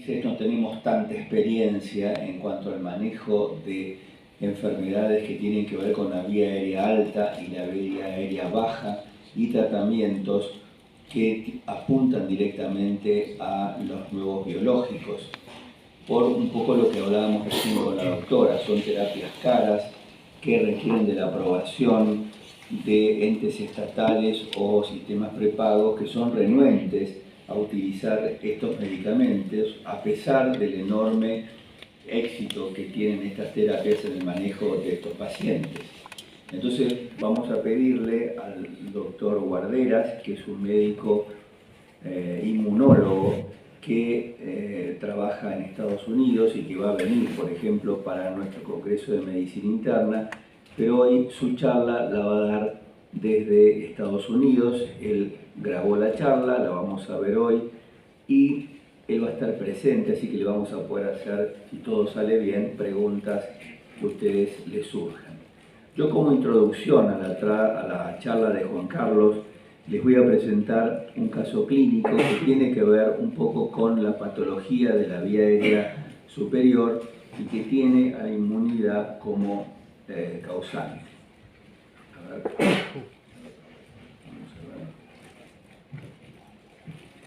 No tenemos tanta experiencia en cuanto al manejo de enfermedades que tienen que ver con la vía aérea alta y la vía aérea baja y tratamientos que apuntan directamente a los nuevos biológicos. Por un poco lo que hablábamos recién con la doctora, son terapias caras que requieren de la aprobación de entes estatales o sistemas prepagos que son renuentes a utilizar estos medicamentos a pesar del enorme éxito que tienen estas terapias en el manejo de estos pacientes. Entonces vamos a pedirle al doctor Guarderas, que es un médico inmunólogo que trabaja en Estados Unidos y que va a venir, por ejemplo, para nuestro Congreso de Medicina Interna, pero hoy su charla la va a dar desde Estados Unidos. Él grabó la charla, la vamos a ver hoy y él va a estar presente, así que le vamos a poder hacer, si todo sale bien, preguntas que a ustedes les surjan. Yo, como introducción a la charla de Juan Carlos, les voy a presentar un caso clínico que tiene que ver un poco con la patología de la vía aérea superior y que tiene a la inmunidad como causante. A ver.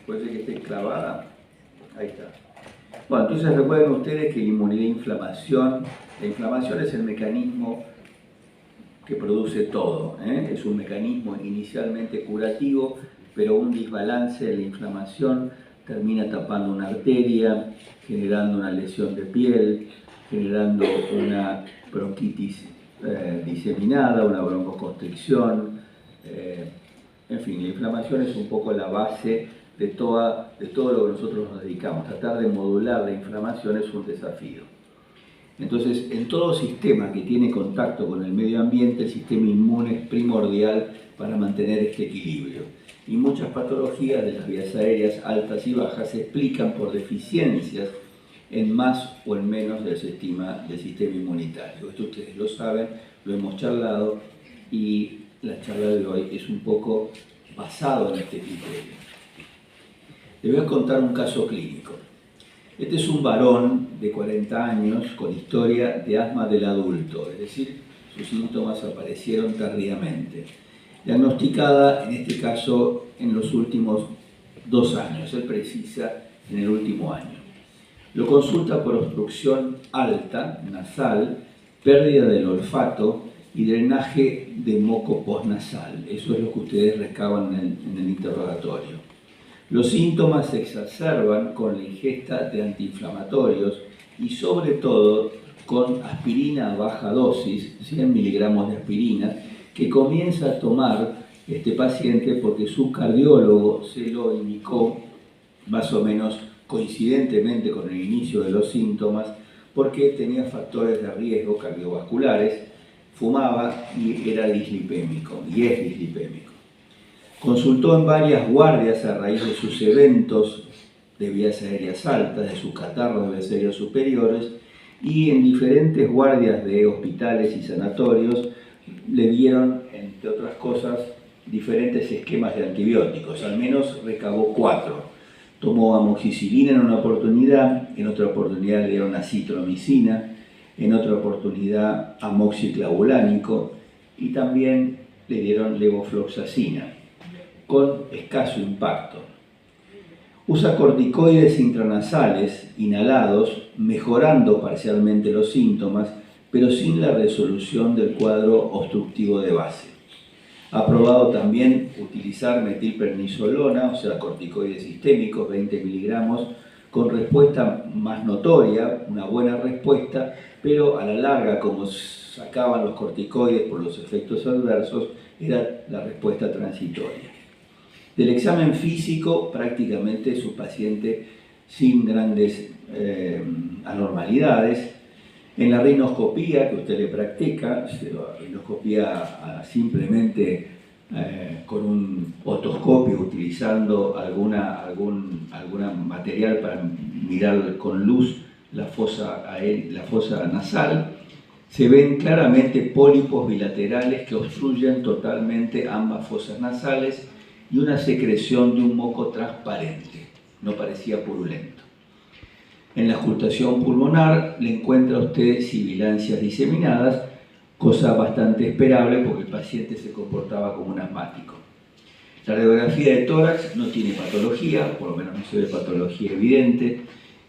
Puede ser que esté clavada. Ahí está. Bueno, entonces recuerden ustedes que la inmunidad e inflamación, la inflamación es el mecanismo que produce todo, Es un mecanismo inicialmente curativo, pero un desbalance de la inflamación termina tapando una arteria, generando una lesión de piel, generando una bronquitis diseminada, una broncoconstricción, en fin, la inflamación es un poco la base de todo lo que nosotros nos dedicamos. Tratar de modular la inflamación es un desafío. Entonces, en todo sistema que tiene contacto con el medio ambiente, el sistema inmune es primordial para mantener este equilibrio. Y muchas patologías de las vías aéreas altas y bajas se explican por deficiencias en más o en menos del sistema inmunitario. Esto ustedes lo saben, lo hemos charlado y la charla de hoy es un poco basado en este criterio. Les voy a contar un caso clínico. Este es un varón de 40 años con historia de asma del adulto, es decir, sus síntomas aparecieron tardíamente. Diagnosticada, en este caso, en los últimos 2 años, él precisa en el último año. Lo consulta por obstrucción alta, nasal, pérdida del olfato y drenaje de moco postnasal. Eso es lo que ustedes recaban en el interrogatorio. Los síntomas se exacerban con la ingesta de antiinflamatorios y sobre todo con aspirina a baja dosis, 100 miligramos de aspirina, que comienza a tomar este paciente porque su cardiólogo se lo indicó más o menos coincidentemente con el inicio de los síntomas, porque tenía factores de riesgo cardiovasculares, fumaba y era dislipémico, y es dislipémico. Consultó en varias guardias a raíz de sus eventos de vías aéreas altas, de sus catarros de vías aéreas superiores, y en diferentes guardias de hospitales y sanatorios le dieron, entre otras cosas, diferentes esquemas de antibióticos. Al menos recabó 4. Tomó amoxicilina en una oportunidad, en otra oportunidad le dieron acitromicina, en otra oportunidad amoxiclavulánico y también le dieron levofloxacina, con escaso impacto. Usa corticoides intranasales inhalados, mejorando parcialmente los síntomas, pero sin la resolución del cuadro obstructivo de base. Ha probado también utilizar metilprednisolona, o sea, corticoides sistémicos, 20 miligramos, con respuesta más notoria, una buena respuesta, pero a la larga, como sacaban los corticoides por los efectos adversos, era la respuesta transitoria. Del examen físico, prácticamente es un paciente sin grandes anormalidades. En la rinoscopía que usted le practica, la rinoscopía simplemente con un otoscopio, utilizando algún material para mirar con luz la fosa nasal, se ven claramente pólipos bilaterales que obstruyen totalmente ambas fosas nasales y una secreción de un moco transparente, no parecía purulento. En la auscultación pulmonar le encuentra usted sibilancias diseminadas, cosa bastante esperable porque el paciente se comportaba como un asmático. La radiografía de tórax no tiene patología, por lo menos no se ve patología evidente,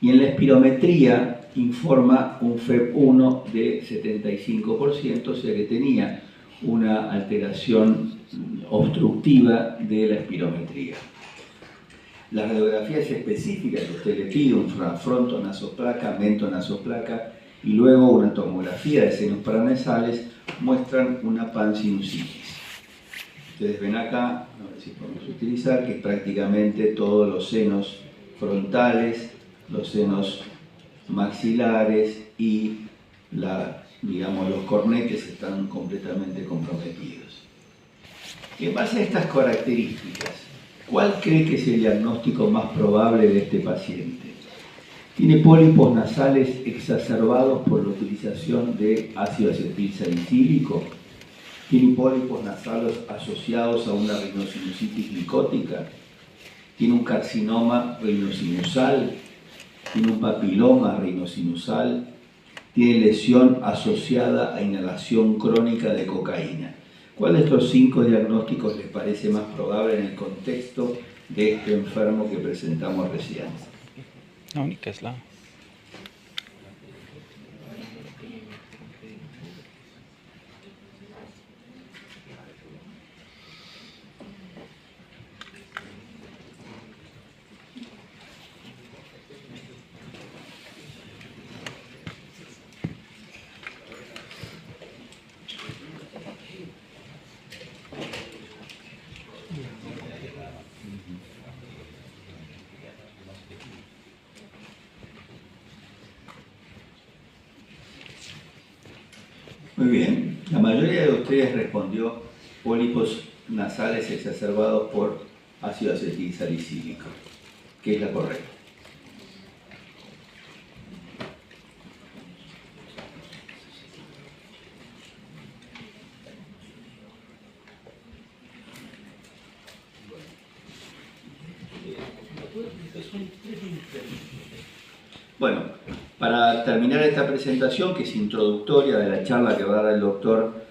y en la espirometría informa un FEP1 de 75%, o sea que tenía una alteración obstructiva de la espirometría. Las radiografías específicas que usted le pide, una frontonasoplaca, mentonasoplaca y luego una tomografía de senos paranasales, muestran una pansinusitis. Ustedes ven acá, a ver si podemos utilizar, que prácticamente todos los senos frontales, los senos maxilares y los cornetes están completamente comprometidos. En base a estas características, ¿cuál cree que es el diagnóstico más probable de este paciente? Tiene pólipos nasales exacerbados por la utilización de ácido acetilsalicílico. Tiene pólipos nasales asociados a una rinosinusitis micótica. Tiene un carcinoma rinosinusal. Tiene un papiloma rinosinusal. Tiene lesión asociada a inhalación crónica de cocaína. ¿Cuál de estos 5 diagnósticos les parece más probable en el contexto de este enfermo que presentamos recién? La única es la... Muy bien, la mayoría de ustedes respondió pólipos nasales exacerbados por ácido acetilsalicílico, que es la correcta. Bueno, para terminar esta presentación, que es introductoria de la charla que va a dar el doctor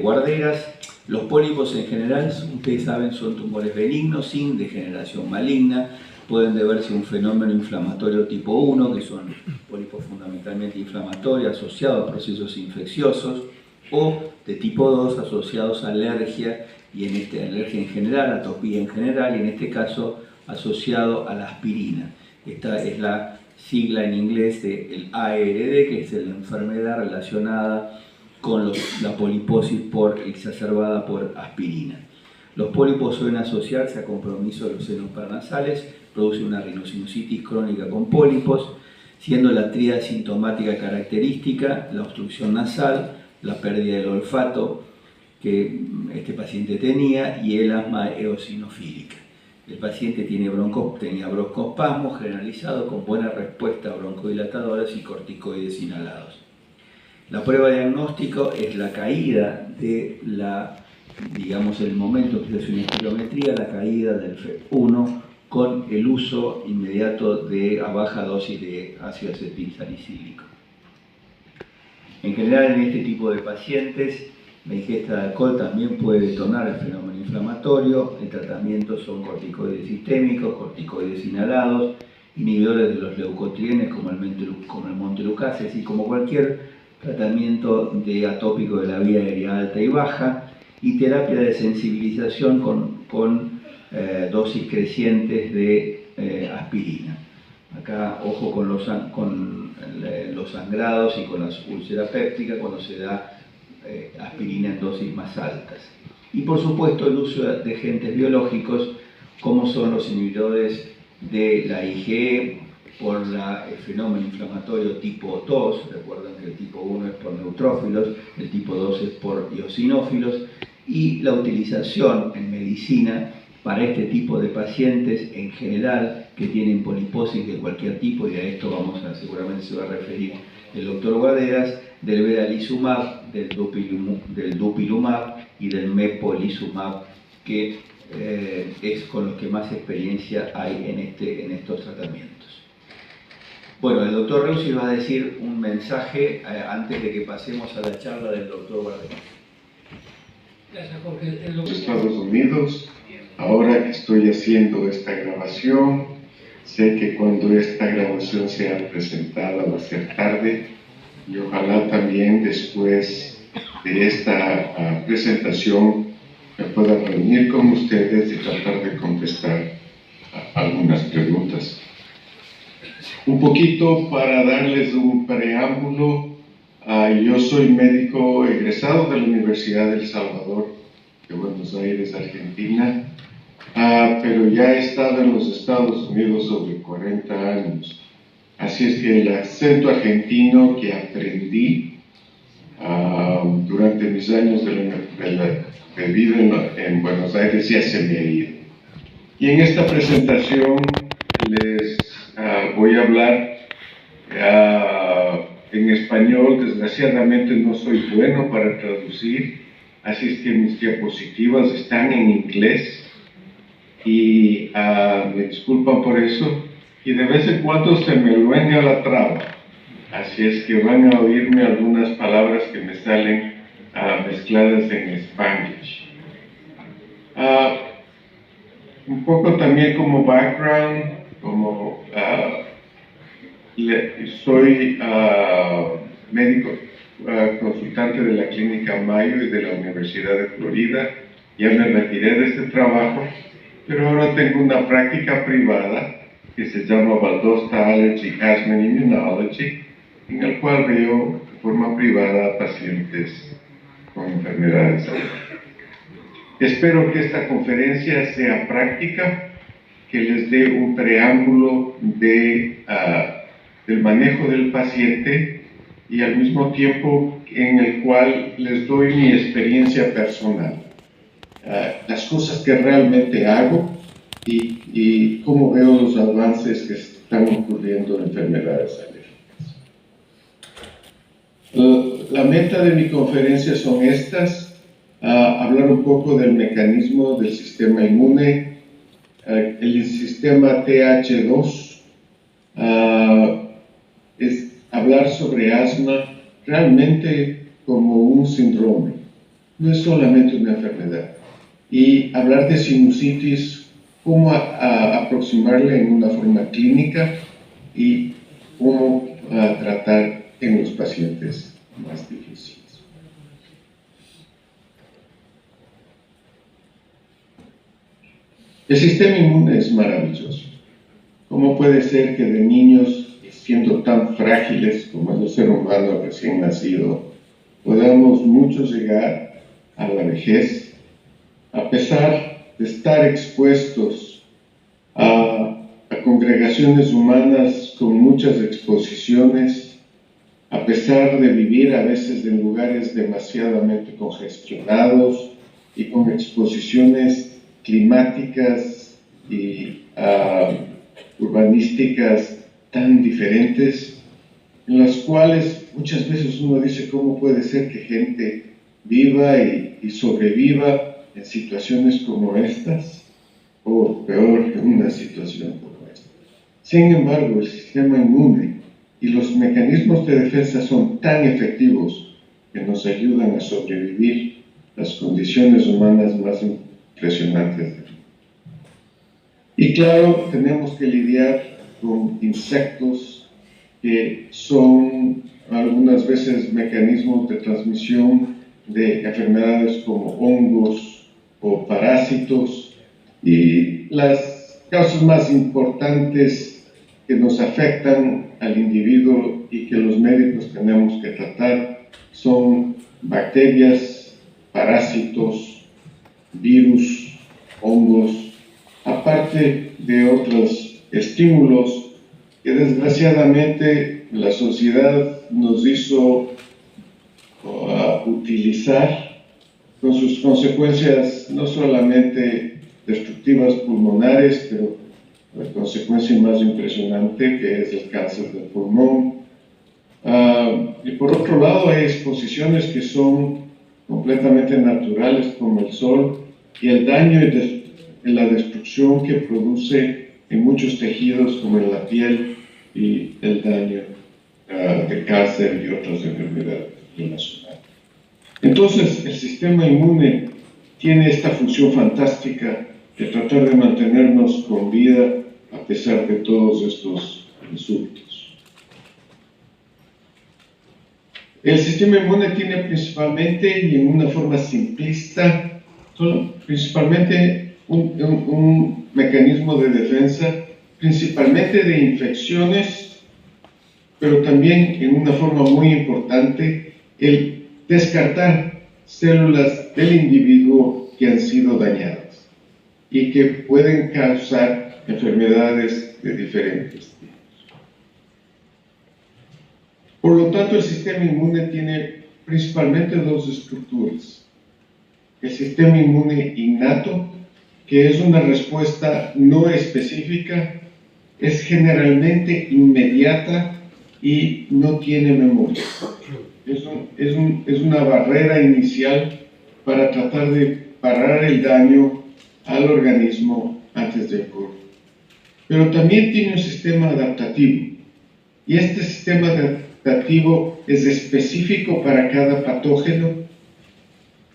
Guarderas, los pólipos en general, ustedes saben, son tumores benignos sin degeneración maligna, pueden deberse a un fenómeno inflamatorio tipo 1, que son pólipos fundamentalmente inflamatorios asociados a procesos infecciosos, o de tipo 2 asociados a alergia, y alergia en general, atopía en general, y en este caso asociado a la aspirina. Esta es la sigla en inglés del ARD, que es la enfermedad relacionada con la poliposis exacerbada por aspirina. Los pólipos suelen asociarse a compromiso de los senos paranasales, produce una rinosinusitis crónica con pólipos, siendo la tríada sintomática característica la obstrucción nasal, la pérdida del olfato que este paciente tenía y el asma eosinofílica. El paciente tenía broncoespasmo generalizado con buena respuesta a broncodilatadoras y corticoides inhalados. La prueba de diagnóstico es la caída de el momento que se hace una espirometría, la caída del FEP1 con el uso inmediato a baja dosis de ácido acetilsalicílico. En general, en este tipo de pacientes, la ingesta de alcohol también puede detonar el fenómeno inflamatorio. El tratamiento son corticoides sistémicos, corticoides inhalados, inhibidores de los leucotrienes como el montelukast, es decir, como cualquier tratamiento atópico de la vía aérea alta y baja, y terapia de sensibilización con dosis crecientes de aspirina. Acá, ojo con los sangrados y con la úlcera péptica cuando se da aspirina en dosis más altas. Y por supuesto el uso de agentes biológicos como son los inhibidores de la IgE por el fenómeno inflamatorio tipo 2, recuerden que el tipo 1 es por neutrófilos, el tipo 2 es por eosinófilos, y la utilización en medicina para este tipo de pacientes en general que tienen poliposis de cualquier tipo, y a esto seguramente se va a referir el doctor Guarderas, del vedalizumab, del dupilumab y del mepolizumab, que es con los que más experiencia hay en estos tratamientos. Bueno, el doctor Reusi va a decir un mensaje antes de que pasemos a la charla del doctor Bardem. Gracias, Jorge. En los Estados Unidos, ahora que estoy haciendo esta grabación, sé que cuando esta grabación sea presentada va a ser tarde y ojalá también después de esta presentación me pueda reunir con ustedes y tratar de contestar algunas preguntas. Un poquito para darles un preámbulo, yo soy médico egresado de la Universidad del Salvador de Buenos Aires, Argentina, pero ya he estado en los Estados Unidos sobre 40 años. Así es que el acento argentino que aprendí durante mis años de vida en Buenos Aires ya se me ha ido. Y en esta presentación les voy a hablar en español. Desgraciadamente no soy bueno para traducir, así es que mis diapositivas están en inglés y me disculpan por eso, y de vez en cuando se me luenga la traba, así es que van a oírme algunas palabras que me salen mezcladas en Spanglish. Un poco también como background, como soy médico consultante de la Clínica Mayo y de la Universidad de Florida. Ya me retiré de este trabajo, pero ahora tengo una práctica privada que se llama Valdosta Allergy, Asthma and Immunology, en el cual veo de forma privada a pacientes con enfermedades. Espero que esta conferencia sea práctica, que les dé un preámbulo del manejo del paciente y al mismo tiempo en el cual les doy mi experiencia personal, las cosas que realmente hago y cómo veo los avances que están ocurriendo en enfermedades alérgicas. La meta de mi conferencia son estas: hablar un poco del mecanismo del sistema inmune, el sistema TH2, es hablar sobre asma realmente como un síndrome, no es solamente una enfermedad, y hablar de sinusitis, cómo aproximarle en una forma clínica y cómo tratar en los pacientes más difíciles. El sistema inmune es maravilloso. ¿Cómo puede ser que de niños, siendo tan frágiles como es el ser humano recién nacido, podamos muchos llegar a la vejez, a pesar de estar expuestos a congregaciones humanas con muchas exposiciones, a pesar de vivir a veces en lugares demasiadamente congestionados y con exposiciones climáticas y urbanísticas tan diferentes, en las cuales muchas veces uno dice cómo puede ser que gente viva y sobreviva en situaciones como estas, o peor, en una situación como esta. Sin embargo, el sistema inmune y los mecanismos de defensa son tan efectivos que nos ayudan a sobrevivir las condiciones humanas más impresionantes. Y claro, tenemos que lidiar con insectos que son algunas veces mecanismos de transmisión de enfermedades como hongos o parásitos, y las causas más importantes que nos afectan al individuo y que los médicos tenemos que tratar son bacterias, parásitos, virus, hongos, aparte de otros estímulos que desgraciadamente la sociedad nos hizo utilizar, con sus consecuencias no solamente destructivas pulmonares, pero la consecuencia más impresionante, que es el cáncer del pulmón. Y por otro lado, hay exposiciones que son completamente naturales, como el sol, y el daño y la destrucción que produce en muchos tejidos, como en la piel, y el daño de cáncer y otras enfermedades relacionadas. Entonces, el sistema inmune tiene esta función fantástica de tratar de mantenernos con vida a pesar de todos estos insultos. El sistema inmune tiene principalmente, y en una forma simplista, principalmente un mecanismo de defensa, principalmente de infecciones, pero también en una forma muy importante, el descartar células del individuo que han sido dañadas y que pueden causar enfermedades de diferentes tipos. Por lo tanto, el sistema inmune tiene principalmente dos estructuras. El sistema inmune innato, que es una respuesta no específica, es generalmente inmediata y no tiene memoria. Es una barrera inicial para tratar de parar el daño al organismo antes de ocurrir. Pero también tiene un sistema adaptativo, y este sistema adaptativo es específico para cada patógeno.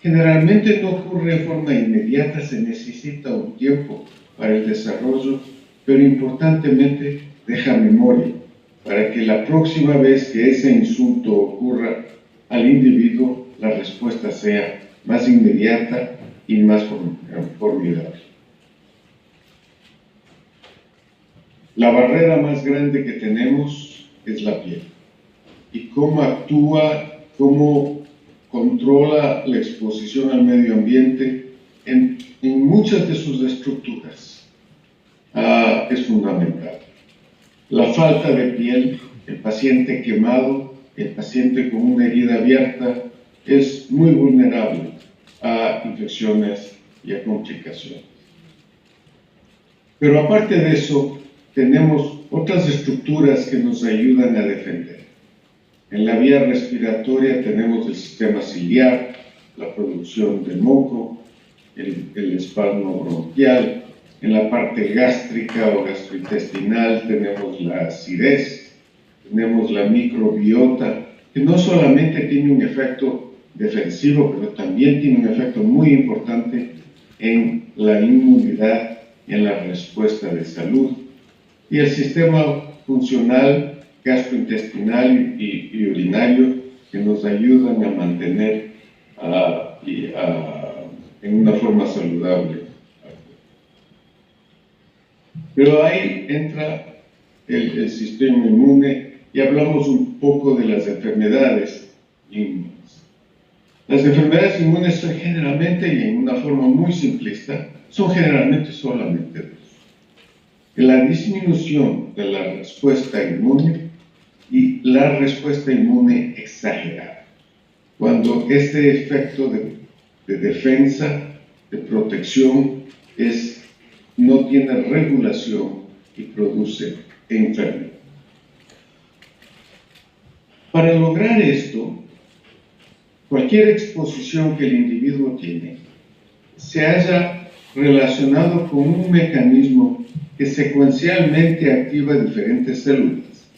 Generalmente no ocurre de forma inmediata, se necesita un tiempo para el desarrollo, pero importantemente deja memoria para que la próxima vez que ese insulto ocurra al individuo, la respuesta sea más inmediata y más formidable. La barrera más grande que tenemos es la piel. Y cómo actúa, cómo controla la exposición al medio ambiente en muchas de sus estructuras es fundamental. La falta de piel, el paciente quemado, el paciente con una herida abierta, es muy vulnerable a infecciones y a complicaciones. Pero aparte de eso, tenemos otras estructuras que nos ayudan a defender. En la vía respiratoria tenemos el sistema ciliar, la producción de moco, el espasmo bronquial. En la parte gástrica o gastrointestinal tenemos la acidez, tenemos la microbiota, que no solamente tiene un efecto defensivo, pero también tiene un efecto muy importante en la inmunidad y en la respuesta de salud. Y el sistema funcional gastrointestinal y urinario, que nos ayudan a mantener en una forma saludable. Pero ahí entra el sistema inmune y hablamos un poco de las enfermedades inmunes. Las enfermedades inmunes son generalmente, y en una forma muy simplista, son generalmente solamente dos. La disminución de la respuesta inmune y la respuesta inmune exagerada. Cuando este efecto de defensa, de protección, no tiene regulación y produce enfermedad. Para lograr esto, cualquier exposición que el individuo tiene se haya relacionado con un mecanismo que secuencialmente activa diferentes células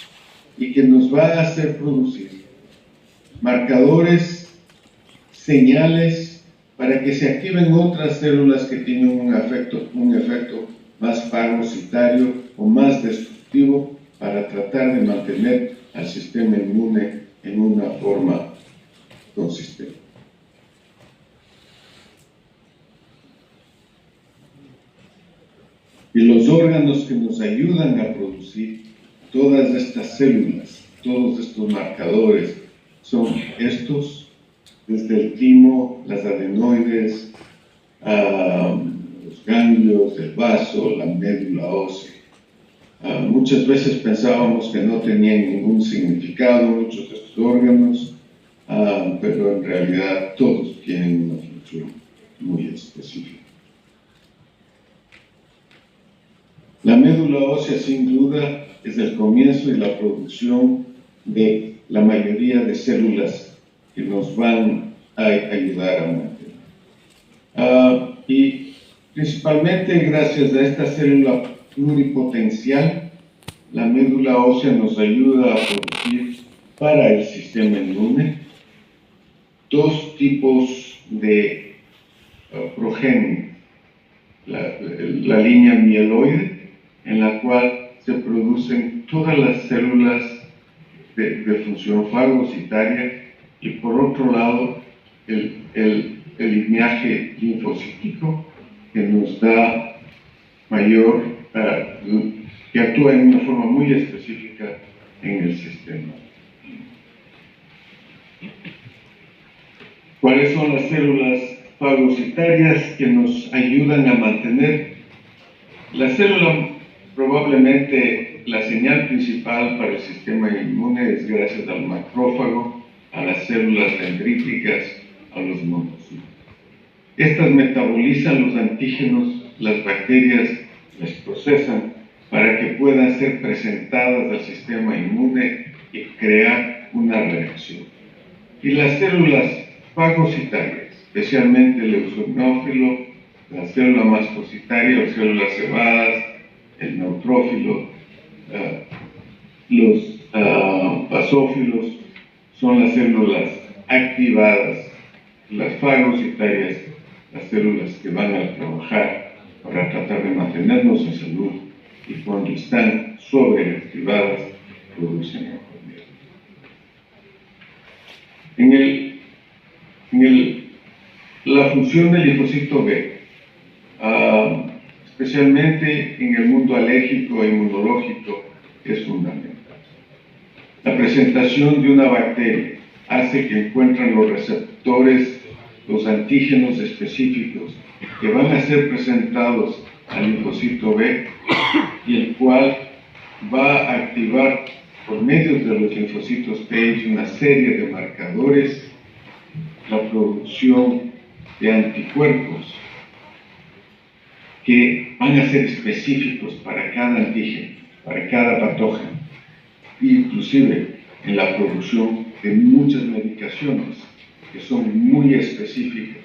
y que nos va a hacer producir marcadores, señales, para que se activen otras células que tienen un efecto más fagocitario o más destructivo para tratar de mantener al sistema inmune en una forma consistente. Y los órganos que nos ayudan a producir todas estas células, todos estos marcadores, son estos, desde el timo, las adenoides, los ganglios, el vaso, la médula ósea. Muchas veces pensábamos que no tenían ningún significado muchos de estos órganos, pero en realidad todos tienen una función muy específica. La médula ósea, sin duda, es el comienzo y la producción de la mayoría de células que nos van a ayudar a mantener. Y principalmente gracias a esta célula pluripotencial la médula ósea nos ayuda a producir para el sistema inmune dos tipos de progenie. La línea mieloide, en la cual se producen todas las células de función fagocitaria, y por otro lado el lineaje linfocítico, que nos da mayor, que actúa en una forma muy específica en el sistema. ¿Cuáles son las células fagocitarias que nos ayudan a mantener la célula? Probablemente la señal principal para el sistema inmune es gracias al macrófago, a las células dendríticas, a los monocitos. Estas metabolizan los antígenos, las bacterias las procesan para que puedan ser presentadas al sistema inmune y crear una reacción. Y las células fagocitarias, especialmente el eosinófilo, la célula mastocitaria o células cebadas, el neutrófilo, los basófilos, son las células activadas, las fagocitarias, las células que van a trabajar para tratar de mantenernos en salud, y cuando están sobreactivadas producen enfermedad. La función del linfocito B, especialmente en el mundo alérgico e inmunológico, es fundamental. La presentación de una bacteria hace que encuentren los receptores, los antígenos específicos que van a ser presentados al linfocito B, y el cual va a activar por medio de los linfocitos T una serie de marcadores, la producción de anticuerpos que van a ser específicos para cada antígeno, para cada patógeno, inclusive en la producción de muchas medicaciones que son muy específicas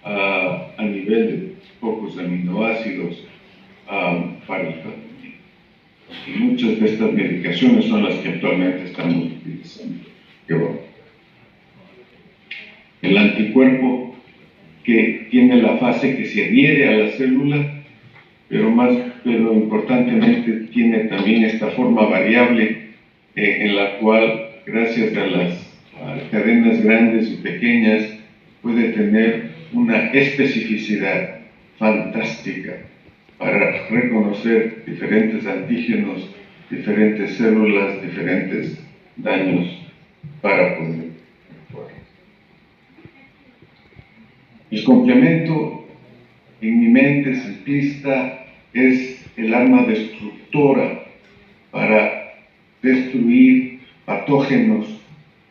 a nivel de pocos aminoácidos para el tratamiento. Y muchas de estas medicaciones son las que actualmente estamos utilizando. El anticuerpo, que tiene la fase que se adhiere a la célula, pero importantemente tiene también esta forma variable en la cual, gracias a las cadenas grandes y pequeñas, puede tener una especificidad fantástica para reconocer diferentes antígenos, diferentes células, diferentes daños para poder actuar. El complemento, en mi mente simplista, es el arma destructora para destruir patógenos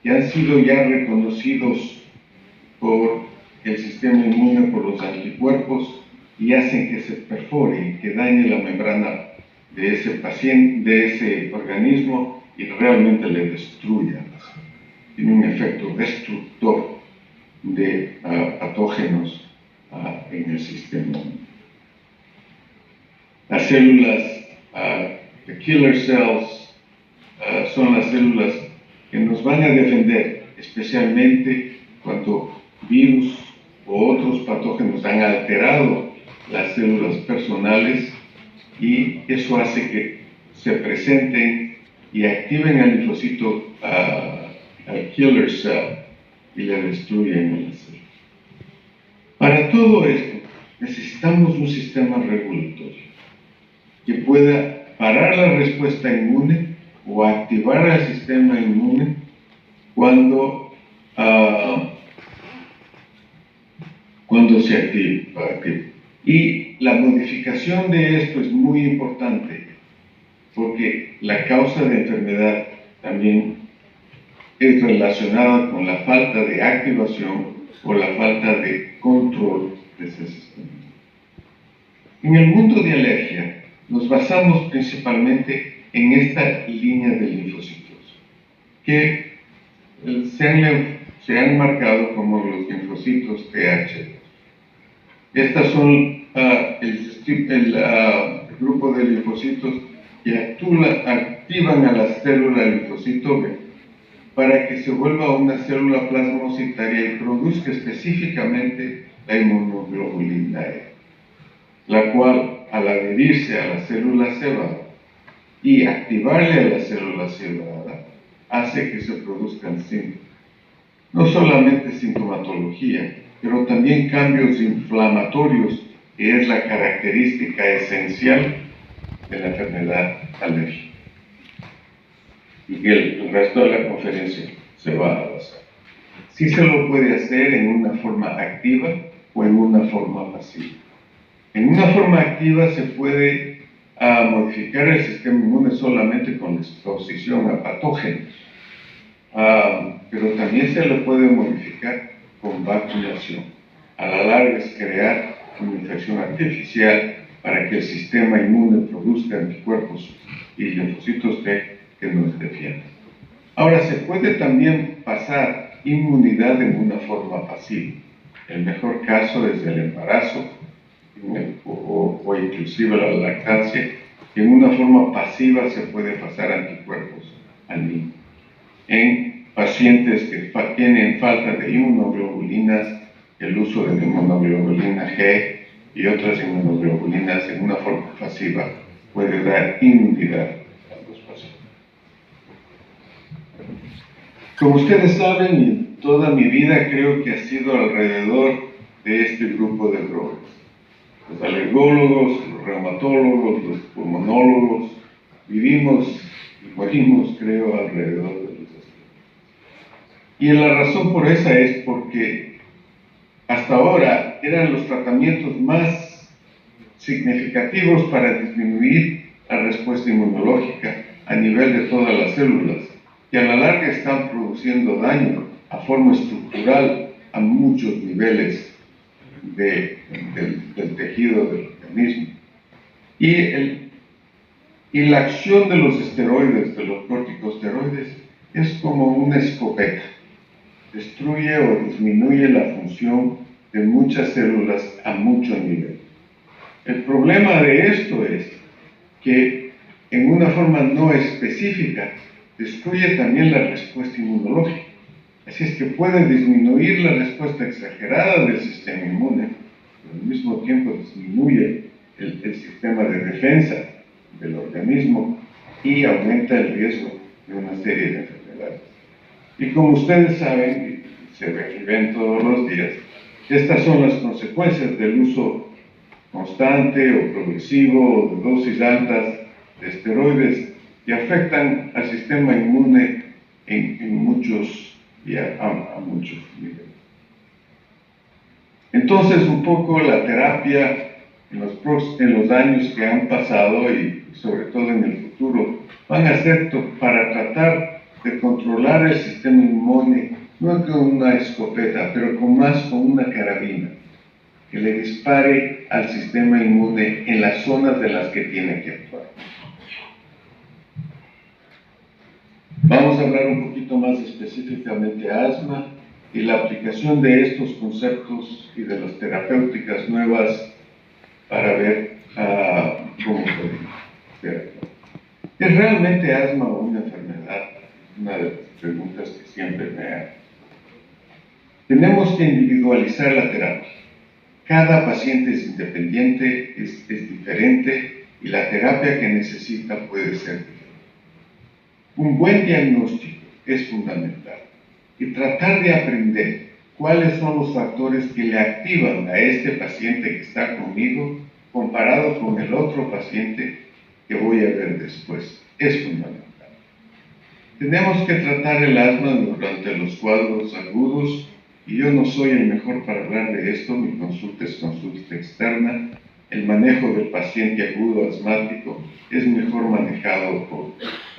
que han sido ya reconocidos por el sistema inmune, por los anticuerpos, y hacen que se perfore, que dañe la membrana de ese paciente, de ese organismo, y realmente le destruya. Tiene un efecto destructor de patógenos en el sistema. Las células, the killer cells, son las células que nos van a defender, especialmente cuando virus o otros patógenos han alterado las células personales, y eso hace que se presenten y activen al linfocito, al killer cell, y le destruyen a la célula. Para todo esto necesitamos un sistema regulatorio que pueda parar la respuesta inmune o activar al sistema inmune cuando se active. Y la modificación de esto es muy importante, porque la causa de enfermedad también es relacionada con la falta de activación o la falta de control de ese sistema. En el mundo de alergia nos basamos principalmente en esta línea de linfocitos, que se han marcado como los linfocitos TH. Estas son el grupo de linfocitos y activan a la célula linfocito B para que se vuelva una célula plasmocitaria y produzca específicamente la inmunoglobulina E, la cual, al adherirse a la célula cebada y activarle a la célula cebada, hace que se produzcan síntomas. No solamente sintomatología, pero también cambios inflamatorios, que es la característica esencial de la enfermedad alérgica. Y que el resto de la conferencia se va a basar. Sí se lo puede hacer en una forma activa o en una forma pasiva. En una forma activa se puede modificar el sistema inmune solamente con la exposición a patógenos, pero también se lo puede modificar con vacunación. A la larga es crear una infección artificial para que el sistema inmune produzca anticuerpos y linfocitos T que nos defiendan. Ahora, se puede también pasar inmunidad en una forma pasiva. El mejor caso es el embarazo o inclusive la lactancia. En una forma pasiva se puede pasar anticuerpos al niño. En pacientes que tienen falta de inmunoglobulinas, el uso de la inmunoglobulina G y otras inmunoglobulinas en una forma pasiva puede dar inmunidad a los pacientes. Como ustedes saben, toda mi vida creo que ha sido alrededor de este grupo de drogas. Los alergólogos, los reumatólogos, los pulmonólogos, vivimos y morimos, creo, alrededor de los esteroides. Y la razón por esa es porque hasta ahora eran los tratamientos más significativos para disminuir la respuesta inmunológica a nivel de todas las células, que a la larga están produciendo daño a forma estructural a muchos niveles del tejido del organismo. Y la acción de los esteroides, de los corticosteroides, es como una escopeta. Destruye o disminuye la función de muchas células a mucho nivel. El problema de esto es que en una forma no específica destruye también la respuesta inmunológica. Así es que puede disminuir la respuesta exagerada del sistema inmune, pero al mismo tiempo disminuye el sistema de defensa del organismo y aumenta el riesgo de una serie de enfermedades. Y como ustedes saben, y se ven todos los días, estas son las consecuencias del uso constante o progresivo o de dosis altas de esteroides que afectan al sistema inmune en muchos y a muchos niveles. Entonces, un poco la terapia en los años que han pasado y sobre todo en el futuro van a ser para tratar de controlar el sistema inmune, no con una escopeta, pero con una carabina que le dispare al sistema inmune en las zonas de las que tiene que actuar. Vamos a hablar un poquito más específicamente de asma y la aplicación de estos conceptos y de las terapéuticas nuevas para ver cómo podemos ser. ¿Es realmente asma o una enfermedad? Una de las preguntas que siempre me hago. Tenemos que individualizar la terapia. Cada paciente es independiente, es diferente y la terapia que necesita puede ser diferente. Un buen diagnóstico es fundamental y tratar de aprender cuáles son los factores que le activan a este paciente que está conmigo comparado con el otro paciente que voy a ver después es fundamental. Tenemos que tratar el asma durante los cuadros agudos y yo no soy el mejor para hablar de esto, mi consulta es consulta externa. El manejo del paciente agudo asmático es mejor manejado por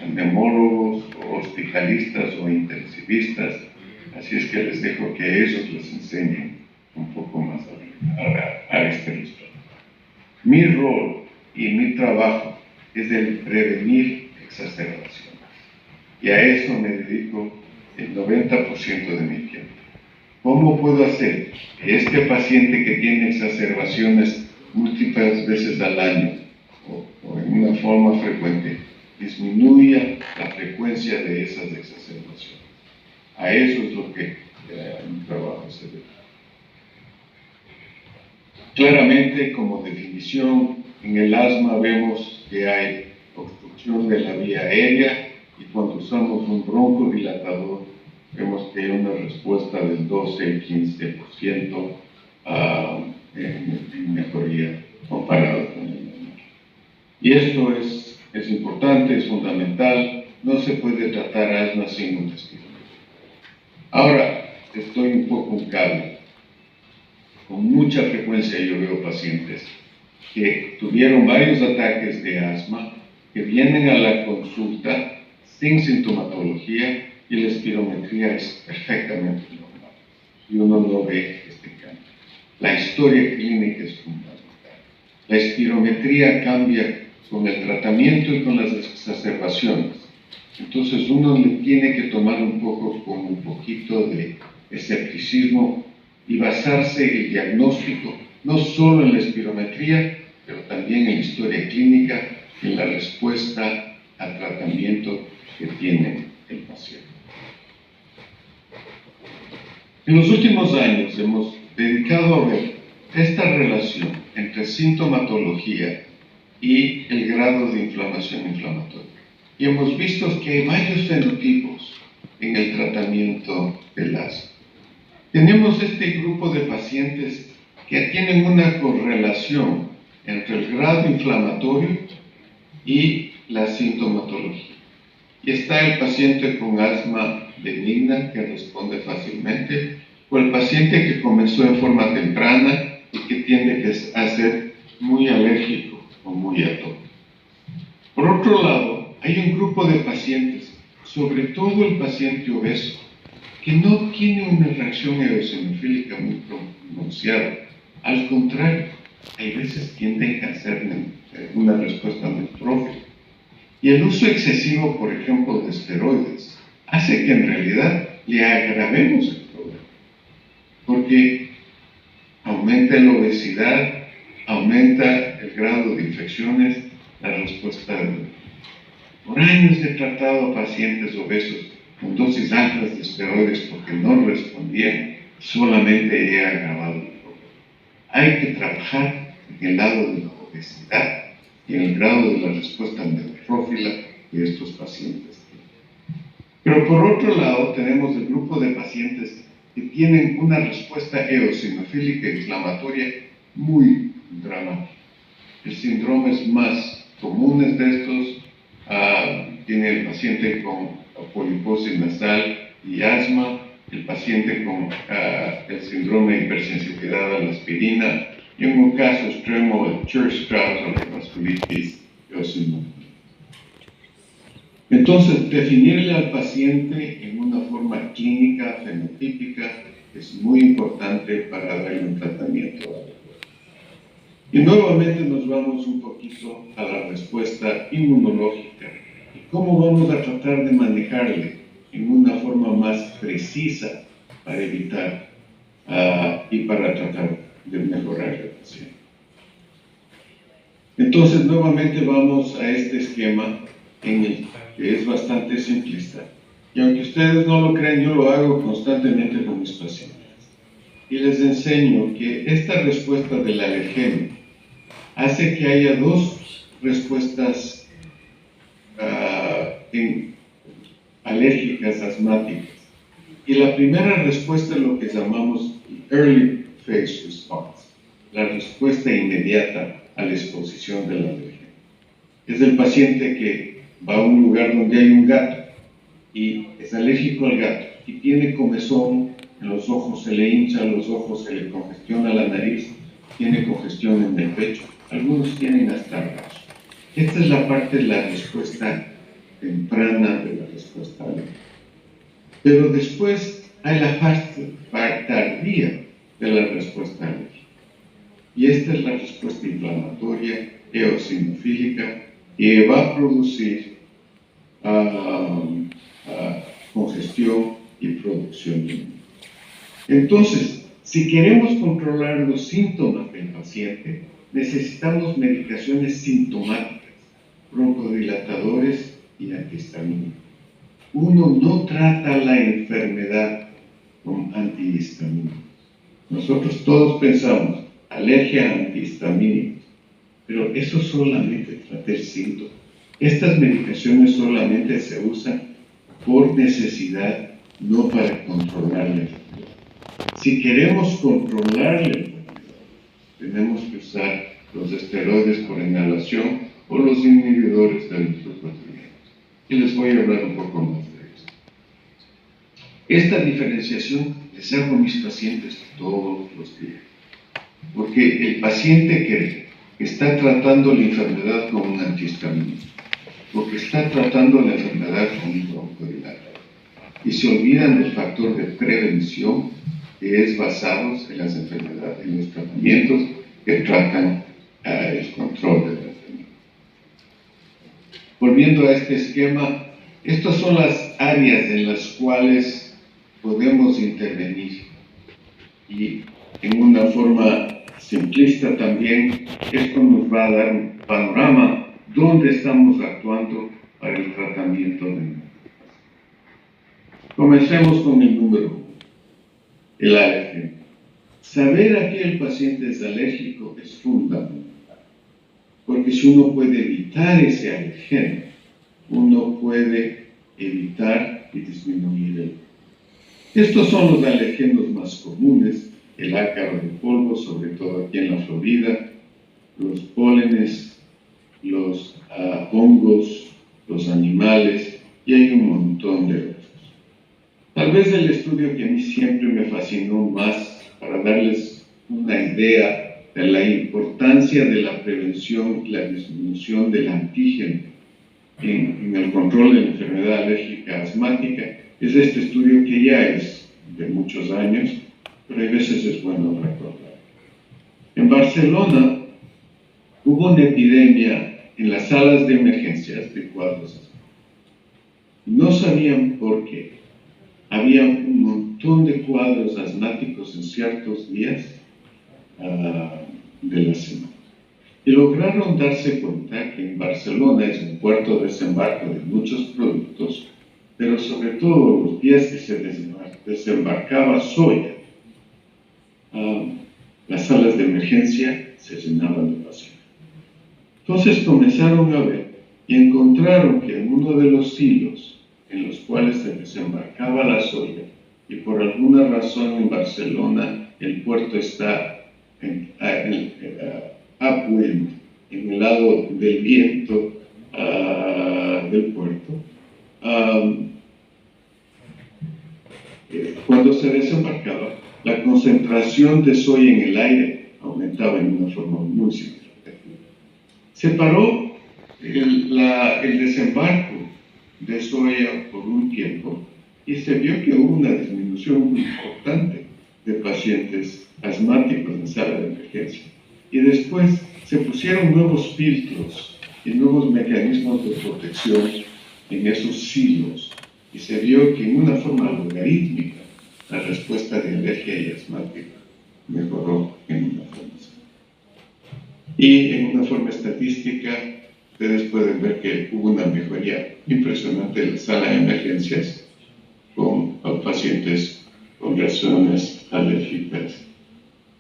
neumólogos, o hospitalistas o intensivistas, así es que les dejo que ellos les enseñen un poco más a este respecto. Mi rol y mi trabajo es el prevenir exacerbaciones y a eso me dedico el 90% de mi tiempo. ¿Cómo puedo hacer que este paciente que tiene exacerbaciones múltiples veces al año o en en una forma frecuente, disminuya la frecuencia de esas exacerbaciones. A eso es lo que mi trabajo se debe. Claramente, como definición, en el asma vemos que hay obstrucción de la vía aérea y cuando usamos un broncodilatador vemos que hay una respuesta del 12 y 15% en mejoría comparado con el normal. Y esto es importante, es fundamental, no se puede tratar asma sin un espirometría. Ahora, estoy un poco un cable. Con mucha frecuencia yo veo pacientes que tuvieron varios ataques de asma, que vienen a la consulta sin sintomatología y la espirometría es perfectamente normal. Y uno no ve este cambio. La historia clínica es fundamental. La espirometría cambia con el tratamiento y con las exacerbaciones. Entonces uno le tiene que tomar un poco con un poquito de escepticismo y basarse el diagnóstico no solo en la espirometría, pero también en la historia clínica, en la respuesta al tratamiento que tiene el paciente. En los últimos años hemos dedicado a ver esta relación entre sintomatología y el grado de inflamación inflamatoria. Y hemos visto que hay varios fenotipos en el tratamiento del asma. Tenemos este grupo de pacientes que tienen una correlación entre el grado inflamatorio y la sintomatología. Y está el paciente con asma benigna que responde fácilmente, o el paciente que comenzó en forma temprana y que tiende a ser muy alérgico o muy atópico. Por otro lado, hay un grupo de pacientes, sobre todo el paciente obeso, que no tiene una reacción eosinofílica muy pronunciada. Al contrario, hay veces tienden a hacer una respuesta neutrófila. Y el uso excesivo, por ejemplo, de esteroides, hace que en realidad le agravemos el problema. Porque aumenta la obesidad, aumenta el grado de infecciones, la respuesta de... Por años he tratado a pacientes obesos con dosis altas de esteroides porque no respondían, solamente he agravado el problema. Hay que trabajar en el lado de la obesidad y en el grado de la respuesta neutrófila de estos pacientes. Pero por otro lado tenemos el grupo de pacientes que tienen una respuesta eosinofílica inflamatoria muy dramática. El síndrome es más común de estos, tiene el paciente con poliposis nasal y asma, el paciente con el síndrome de hipersensibilidad a la aspirina, y en un caso extremo el Church-Strauss o la vasculitis eosinofílica. Entonces, definirle al paciente en una forma clínica, fenotípica, es muy importante para darle un tratamiento adecuado. Y nuevamente nos vamos un poquito a la respuesta inmunológica y cómo vamos a tratar de manejarle en una forma más precisa para evitar y para tratar de mejorar el paciente. Entonces, nuevamente vamos a este esquema que es bastante simplista. Y aunque ustedes no lo crean, yo lo hago constantemente con mis pacientes. Y les enseño que esta respuesta del alergeno hace que haya dos respuestas alérgicas asmáticas. Y la primera respuesta es lo que llamamos early phase response, la respuesta inmediata a la exposición del alérgeno. Es el paciente que va a un lugar donde hay un gato y es alérgico al gato y tiene comezón en los ojos, se le hinchan los ojos, se le congestiona la nariz, tiene congestión en el pecho, algunos tienen hasta rasgos. Esta es la parte de la respuesta temprana de la respuesta alérgica. Pero después hay la fase tardía de la respuesta alérgica. Y esta es la respuesta inflamatoria eosinofílica que va a producir congestión y producción de inmunidad. Entonces, si queremos controlar los síntomas del paciente, necesitamos medicaciones sintomáticas broncodilatadores y antihistamínicos. Uno no trata la enfermedad con antihistamínicos. Nosotros todos pensamos alergia a antihistamínicos, pero eso solamente trata el síntoma. Estas medicaciones solamente se usan por necesidad, no para controlar la enfermedad. Si queremos controlar la enfermedad, tenemos que usar los esteroides por inhalación o los inhibidores del glucosilado. Y les voy a hablar un poco más de esto. Esta diferenciación les hago a mis pacientes todos los días, porque el paciente que está tratando la enfermedad con un antihistamínico, porque está tratando la enfermedad con un broncodilatador, y se olvidan del factor de prevención que es basado en las enfermedades, en los tratamientos que tratan el control de la enfermedad. Volviendo a este esquema, estas son las áreas en las cuales podemos intervenir, y en una forma simplista también, esto nos va a dar un panorama dónde estamos actuando para el tratamiento de enfermedades. Comencemos con el número 1, el alergeno. Saber a qué el paciente es alérgico es fundamental, porque si uno puede evitar ese alergeno, uno puede evitar y disminuir el. Estos son los alergenos más comunes: el ácaro de polvo, sobre todo aquí en la Florida, los pólenes, los hongos, los animales, y hay un montón de otros. Tal vez el estudio que a mí siempre me fascinó más, para darles una idea de la importancia de la prevención y la disminución del antígeno en el control de la enfermedad alérgica asmática, es este estudio que ya es de muchos años, pero a veces es bueno recordar. En Barcelona hubo una epidemia en las salas de emergencias de cuadros asmáticos. No sabían por qué. Había un montón de cuadros asmáticos en ciertos días de la semana. Y lograron darse cuenta que en Barcelona es un puerto de desembarco de muchos productos, pero sobre todo los días que se desembarcaba soya, las salas de emergencia se llenaban de pacientes. Entonces comenzaron a ver y encontraron que en uno de los silos en los cuales se desembarcaba la soya, y por alguna razón en Barcelona el puerto está upwind, en el lado del viento del puerto, cuando se desembarcaba, la concentración de soya en el aire aumentaba en una forma muy significativa. Se paró el desembarco de soya por un tiempo y se vio que hubo una disminución muy importante de pacientes asmáticos en sala de emergencia. Y después se pusieron nuevos filtros y nuevos mecanismos de protección en esos silos, y se vio que en una forma logarítmica la respuesta de alergia y asmática mejoró en una forma. Y en una forma estadística, ustedes pueden ver que hubo una mejoría impresionante en la sala de emergencias con pacientes con reacciones alérgicas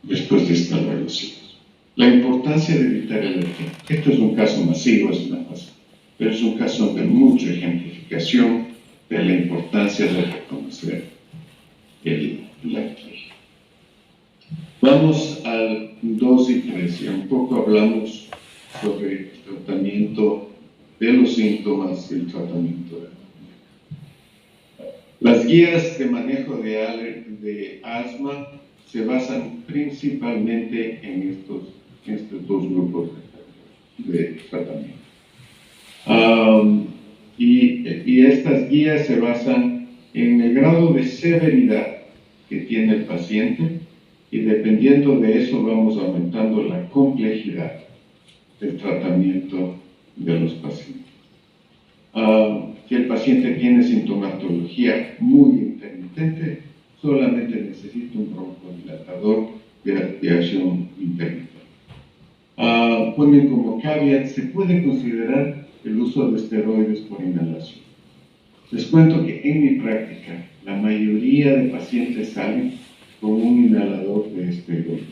después de instalar los silos. La importancia de evitar alergia. Esto es un caso masivo, es una cosa, pero es un caso de mucha ejemplificación de la importancia de reconocer la alergia. Vamos al 2 y 3, y un poco hablamos sobre el tratamiento de los síntomas y el tratamiento de la enfermedad. Las guías de manejo de asma se basan principalmente en estos dos grupos de tratamiento. Y estas guías se basan en el grado de severidad que tiene el paciente, y dependiendo de eso vamos aumentando la complejidad del tratamiento de los pacientes. Si el paciente tiene sintomatología muy intermitente, solamente necesita un broncodilatador de acción intermitente. Ponen como caveat, se puede considerar el uso de esteroides por inhalación. Les cuento que en mi práctica, la mayoría de pacientes salen con un inhalador de esteroides.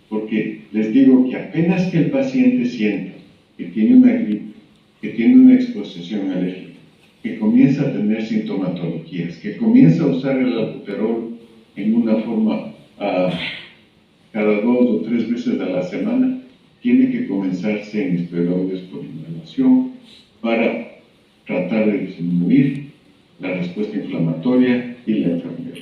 Porque les digo que apenas que el paciente sienta que tiene una gripe, que tiene una exposición alérgica, que comienza a tener sintomatologías, que comienza a usar el albuterol en una forma cada 2 o 3 veces a la semana, tiene que comenzarse en esteroides por inhalación para tratar de disminuir la respuesta inflamatoria y la enfermedad.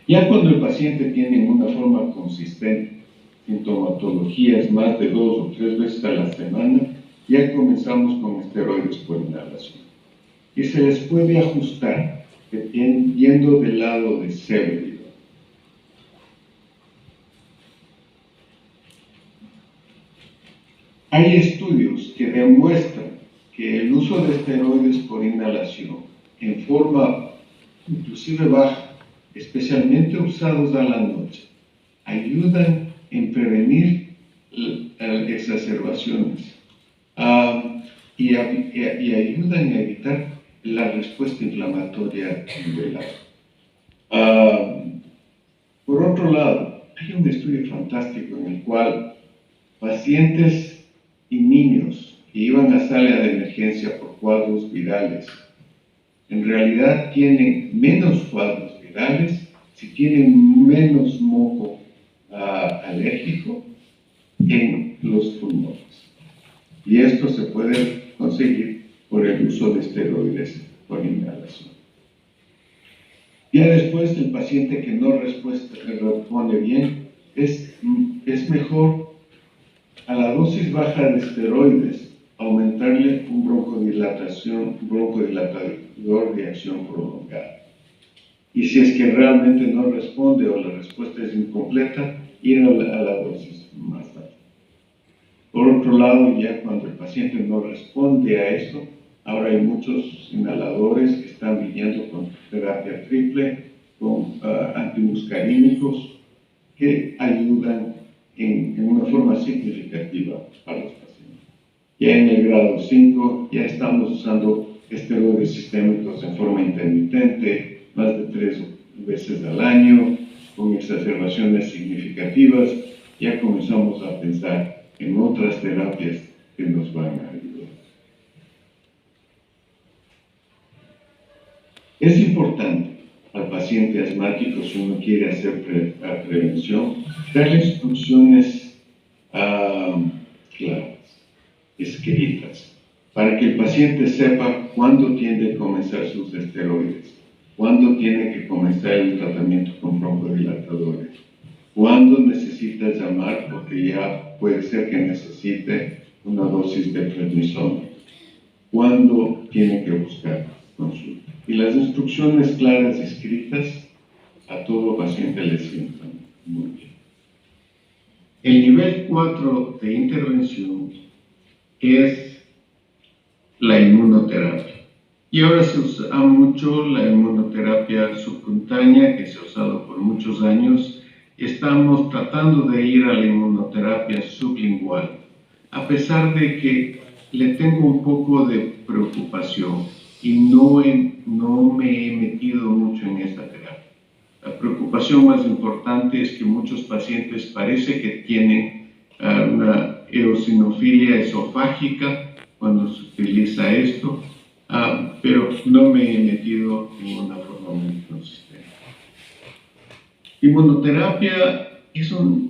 Ya cuando el paciente tiene en una forma consistente sintomatologías más de 2 o 3 veces a la semana, ya comenzamos con esteroides por inhalación. Y se les puede ajustar yendo del lado de severidad. Hay estudios que demuestran que el uso de esteroides por inhalación en forma inclusive baja, especialmente usados a la noche, ayudan en prevenir exacerbaciones y ayudan a evitar la respuesta inflamatoria invelada. Por otro lado, hay un estudio fantástico en el cual pacientes y niños que iban a sala de emergencia por cuadros virales, en realidad tienen menos cuadros virales si tienen menos moco alérgico en los pulmones. Y esto se puede conseguir por el uso de esteroides por inhalación. Ya después, el paciente que no responde bien, es mejor a la dosis baja de esteroides aumentarle un broncodilatador de acción prolongada. Y si es que realmente no responde o la respuesta es incompleta, ir a la dosis más alta. Por otro lado, ya cuando el paciente no responde a esto, ahora hay muchos inhaladores que están viniendo con terapia triple, con antimuscarínicos, que ayudan en una forma significativa para los pacientes. Ya en el grado 5 ya estamos usando esteroides sistémicos en forma intermitente, más de 3 veces al año, con exacerbaciones significativas. Ya comenzamos a pensar en otras terapias que nos van a ayudar. Es importante al paciente asmático, si uno quiere hacer prevención, darle instrucciones claras, escritas, para que el paciente sepa cuándo tiene que comenzar sus esteroides, cuándo tiene que comenzar el tratamiento con broncodilatadores, cuándo necesita llamar, porque ya puede ser que necesite una dosis de prednisona, cuándo tiene que buscar consulta. Y las instrucciones claras escritas a todo paciente le sientan muy bien. El nivel 4 de intervención es la inmunoterapia. Y ahora se usa mucho la inmunoterapia subcutánea, que se ha usado por muchos años. Estamos tratando de ir a la inmunoterapia sublingual, a pesar de que le tengo un poco de preocupación y no me he metido mucho en esta terapia. La preocupación más importante es que muchos pacientes parece que tienen una eosinofilia esofágica cuando se utiliza esto, pero no me he metido en una forma muy consistente. Inmunoterapia es una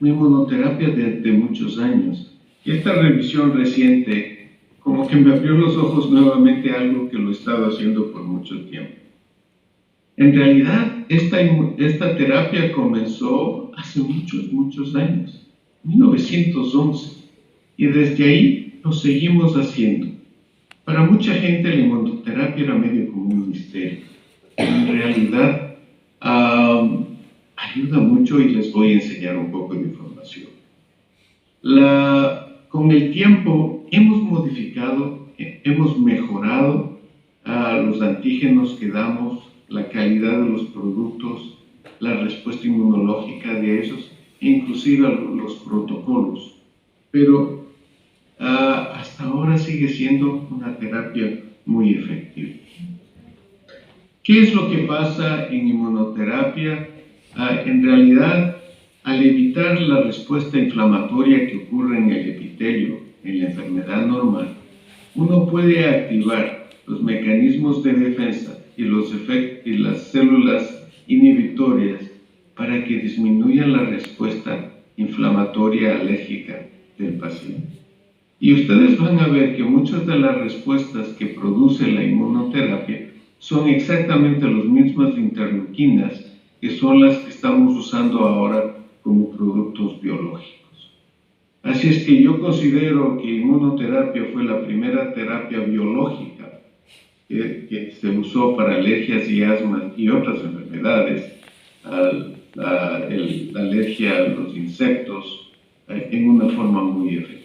inmunoterapia de muchos años. Y esta revisión reciente como que me abrió los ojos nuevamente a algo que lo he estado haciendo por mucho tiempo. En realidad, esta terapia comenzó hace muchos años, 1911, y desde ahí lo seguimos haciendo. Para mucha gente la inmunoterapia era medio como un misterio. En realidad, ayuda mucho y les voy a enseñar un poco de información. Con el tiempo hemos modificado, hemos mejorado los antígenos que damos, la calidad de los productos, la respuesta inmunológica de esos, e inclusive los protocolos. Pero hasta ahora sigue siendo una terapia muy efectiva. ¿Qué es lo que pasa en inmunoterapia? En realidad, al evitar la respuesta inflamatoria que ocurre en el epitelio, en la enfermedad normal, uno puede activar los mecanismos de defensa y las células inhibitorias para que disminuyan la respuesta inflamatoria alérgica del paciente. Y ustedes van a ver que muchas de las respuestas que produce la inmunoterapia son exactamente las mismas interleuquinas que son las que estamos usando ahora como productos biológicos. Así es que yo considero que inmunoterapia fue la primera terapia biológica que se usó para alergias y asma y otras enfermedades, la alergia a los insectos, en una forma muy efectiva.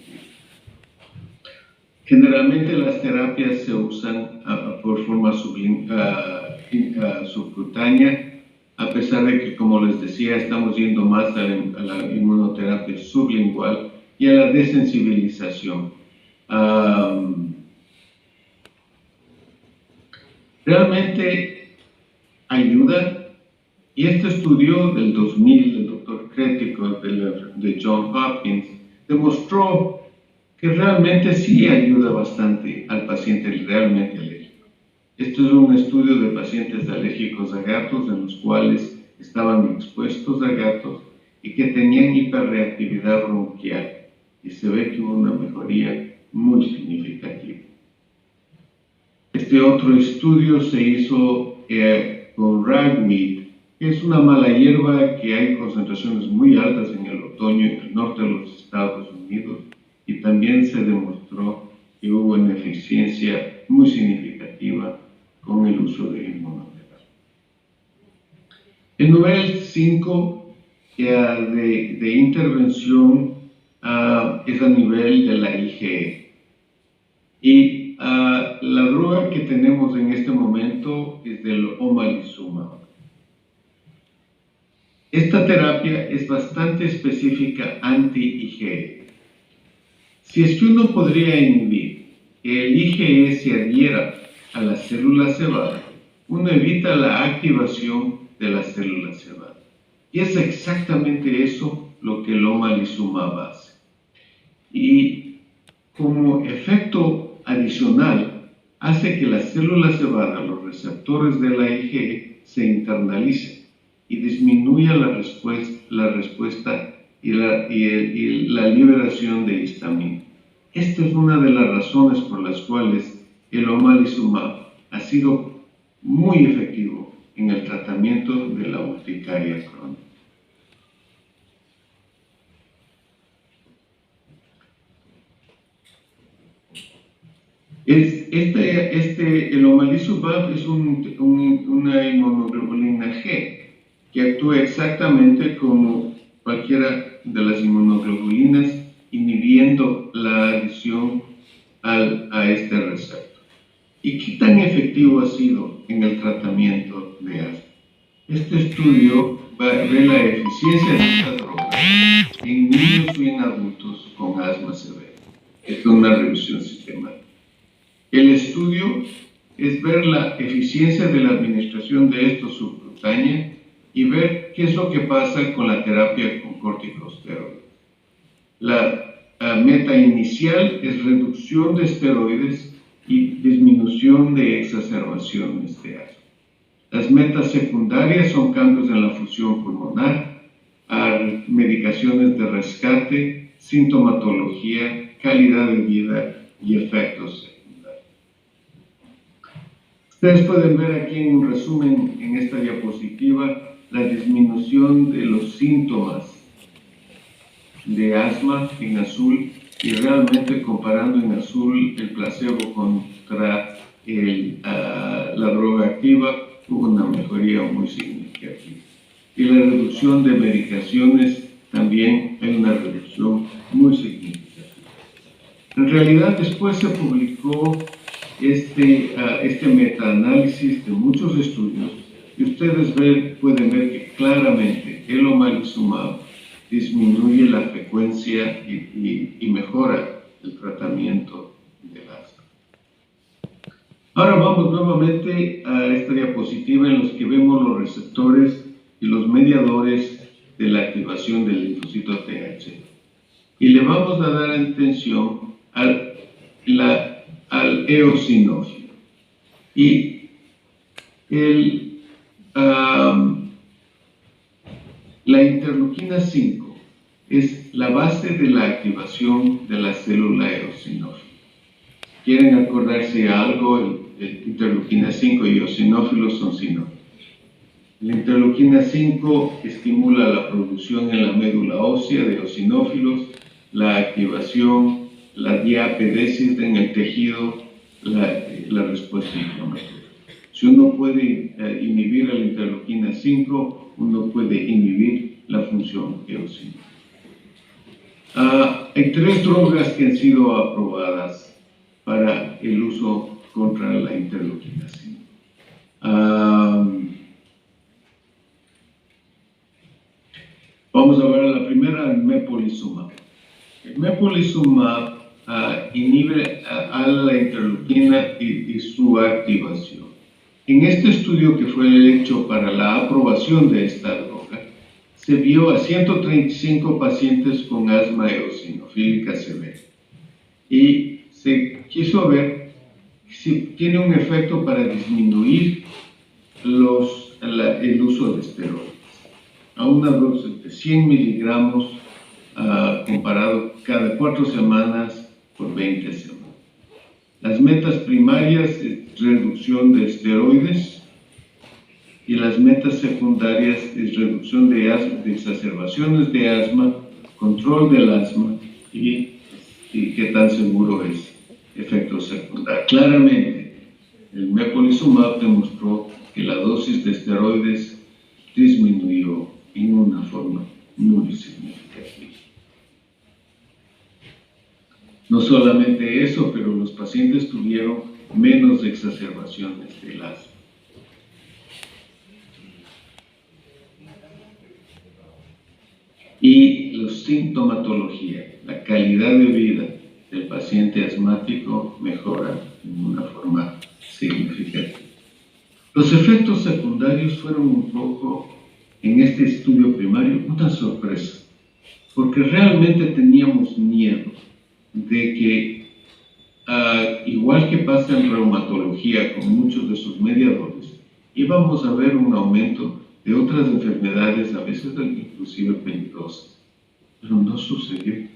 Generalmente las terapias se usan por forma subcutánea, a pesar de que, como les decía, estamos yendo más a la inmunoterapia sublingual y a la desensibilización. Realmente ayuda, y este estudio del 2000 del Dr. Kretico de Johns Hopkins demostró que realmente sí ayuda bastante al paciente realmente alérgico. Este es un estudio de pacientes alérgicos a gatos en los cuales estaban expuestos a gatos y que tenían hiperreactividad bronquial, y se ve que hubo una mejoría muy significativa. Este otro estudio se hizo con ragweed, que es una mala hierba que hay concentraciones muy altas en el otoño en el norte de los Estados Unidos, y también se demostró que hubo una eficiencia muy significativa con el uso de inmunoterapia. El nivel 5 de intervención es a nivel de la IgE. Y la droga que tenemos en este momento es del omalizumab. Esta terapia es bastante específica anti-IgE. Si es que uno podría inhibir que el IgE se adhiera a las células cebada, uno evita la activación de las células cebada. Y es exactamente eso lo que el omalizumab hace. Y como efecto adicional, hace que las células cebada, los receptores de la IgE, se internalicen y disminuya la respuesta y la liberación de histamina. Esta es una de las razones por las cuales el omalizumab ha sido muy efectivo en el tratamiento de la urticaria crónica. El omalizumab es una inmunoglobulina G que actúa exactamente como cualquiera de las inmunoglobulinas, inhibiendo la adición a este receptor. ¿Y qué tan efectivo ha sido en el tratamiento de asma? Este estudio ve la eficiencia de esta droga en niños y en adultos con asma severa. Es una revisión sistemática. El estudio es ver la eficiencia de la administración de esto subcutánea y ver qué es lo que pasa con la terapia con corticosteroides. La meta inicial es reducción de esteroides y disminución de exacerbaciones de asma. Las metas secundarias son cambios en la función pulmonar, medicaciones de rescate, sintomatología, calidad de vida y efectos secundarios. Ustedes pueden ver aquí en un resumen en esta diapositiva la disminución de los síntomas de asma en azul, y realmente comparando en azul el placebo contra la droga activa, hubo una mejoría muy significativa. Y la reducción de medicaciones también hay una reducción muy significativa. En realidad después se publicó este metaanálisis de muchos estudios, y ustedes pueden ver que claramente el omalizumab disminuye la frecuencia y mejora el tratamiento del asma. Ahora vamos nuevamente a esta diapositiva en los que vemos los receptores y los mediadores de la activación del linfocito TH. Y le vamos a dar atención al eosinófilo. Y la interleuquina 5 es la base de la activación de la célula eosinófila. ¿Quieren acordarse algo? Interleuquina 5 y eosinófilos son sinónimos. La interleuquina 5 estimula la producción en la médula ósea de eosinófilos, la activación, la diapedesis en el tejido, la respuesta inflamatoria. Si uno puede inhibir la interleuquina 5, uno puede inhibir la función eosinófila. Hay 3 drogas que han sido aprobadas para el uso contra la interleuquina 5. Vamos a ver la primera, el mepolizumab. El mepolizumab inhibe a la interleuquina y su activación. En este estudio que fue hecho para la aprobación de esta droga, se vio a 135 pacientes con asma eosinofílica severa y se quiso ver si tiene un efecto para disminuir el uso de esteroides a una dosis de 100 miligramos comparado cada 4 semanas por 20 semanas. Las metas primarias es reducción de esteroides y las metas secundarias es reducción de exacerbaciones de asma, control del asma y qué tan seguro es efecto secundario. Claramente, el mepolizumab demostró que la dosis de esteroides disminuyó en una forma muy significativa. No solamente eso, pero los pacientes tuvieron menos exacerbaciones del asma. Y la sintomatología, la calidad de vida del paciente asmático mejora en una forma significativa. Los efectos secundarios fueron un poco, en este estudio primario, una sorpresa, porque realmente teníamos miedo de que, igual que pasa en reumatología con muchos de sus mediadores, íbamos a ver un aumento de otras enfermedades, a veces inclusive peligrosas, pero no sucedió.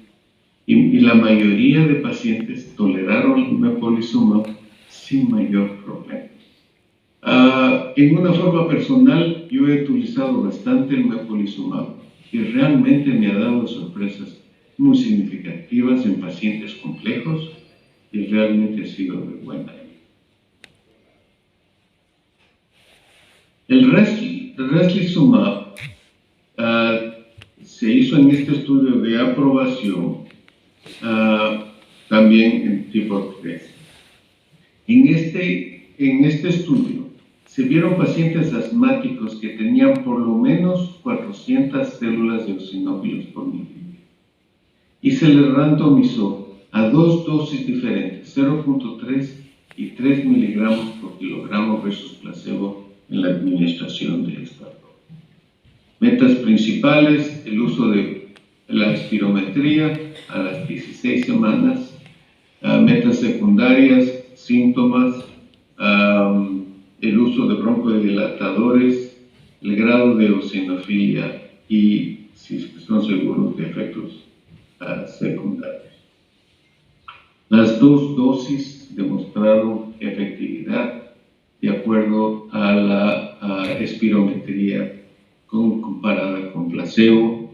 Y la mayoría de pacientes toleraron el mepolizumab sin mayor problema. En una forma personal, yo he utilizado bastante el mepolizumab y realmente me ha dado sorpresas muy significativas en pacientes complejos y realmente ha sido de buena ayuda. El reslizumab se hizo en este estudio de aprobación también en tipo 3. En este estudio se vieron pacientes asmáticos que tenían por lo menos 400 células de eosinófilos por mililitro y se les randomizó a 2 dosis diferentes, 0.3 y 3 miligramos por kilogramo versus placebo en la administración de esta droga. Metas principales, el uso de la espirometría a las 16 semanas, metas secundarias, síntomas, el uso de broncodilatadores, el grado de eosinofilia y si son seguros de efectos secundarios. Las 2 dosis demostraron efectividad de acuerdo a la espirometría comparada con placebo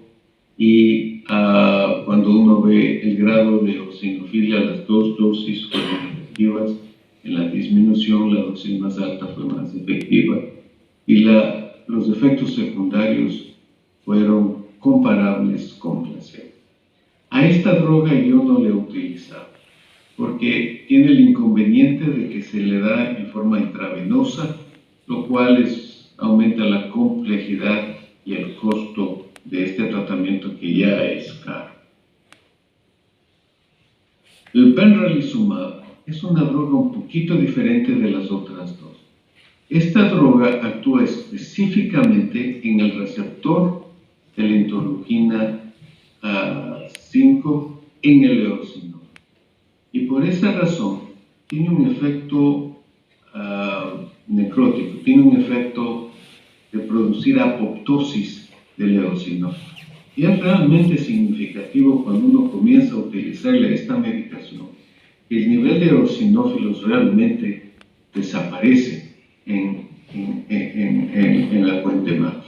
y cuando uno ve el grado de eosinofilia, las 2 dosis fueron efectivas. En la disminución, la dosis más alta fue más efectiva y los efectos secundarios fueron comparables con placebo. A esta droga yo no la he utilizado porque tiene el inconveniente de que se le da en forma intravenosa, lo cual aumenta la complejidad y el costo de este tratamiento que ya es caro. El benralizumab es una droga un poquito diferente de las otras dos. Esta droga actúa específicamente en el receptor de la interleuquina 5 en el eosinófilo. Y por esa razón tiene un efecto necrótico, tiene un efecto de producir apoptosis del eosinófilo. Y es realmente significativo cuando uno comienza a utilizar esta medicación, que el nivel de eosinófilos realmente desaparece en la fuente mágica.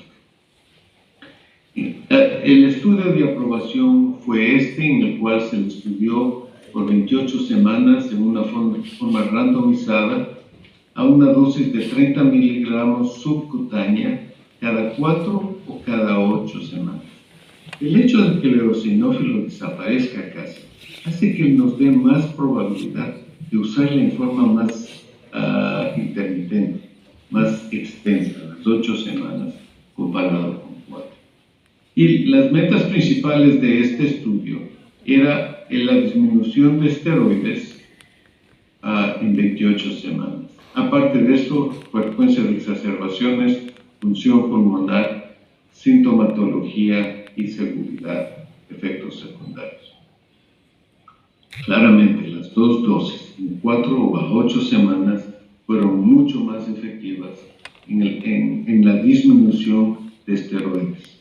El estudio de aprobación fue en el cual se estudió por 28 semanas en una forma randomizada a una dosis de 30 miligramos subcutánea cada 4 o cada 8 semanas. El hecho de que el eosinófilo desaparezca casi hace que nos dé más probabilidad de usarla en forma más intermitente, más extensa, las 8 semanas comparado con 4. Y las metas principales de este estudio era la disminución de esteroides en 28 semanas. Aparte de esto, frecuencia de exacerbaciones, función pulmonar, sintomatología y seguridad, efectos secundarios. Claramente, las dos dosis, en 4 o a 8 semanas, fueron mucho más efectivas en la disminución de esteroides.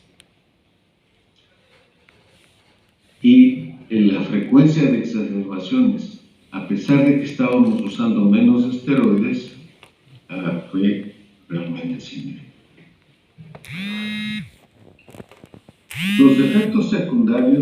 Y en la frecuencia de exacerbaciones, a pesar de que estábamos usando menos esteroides, fue realmente significativo. Los efectos secundarios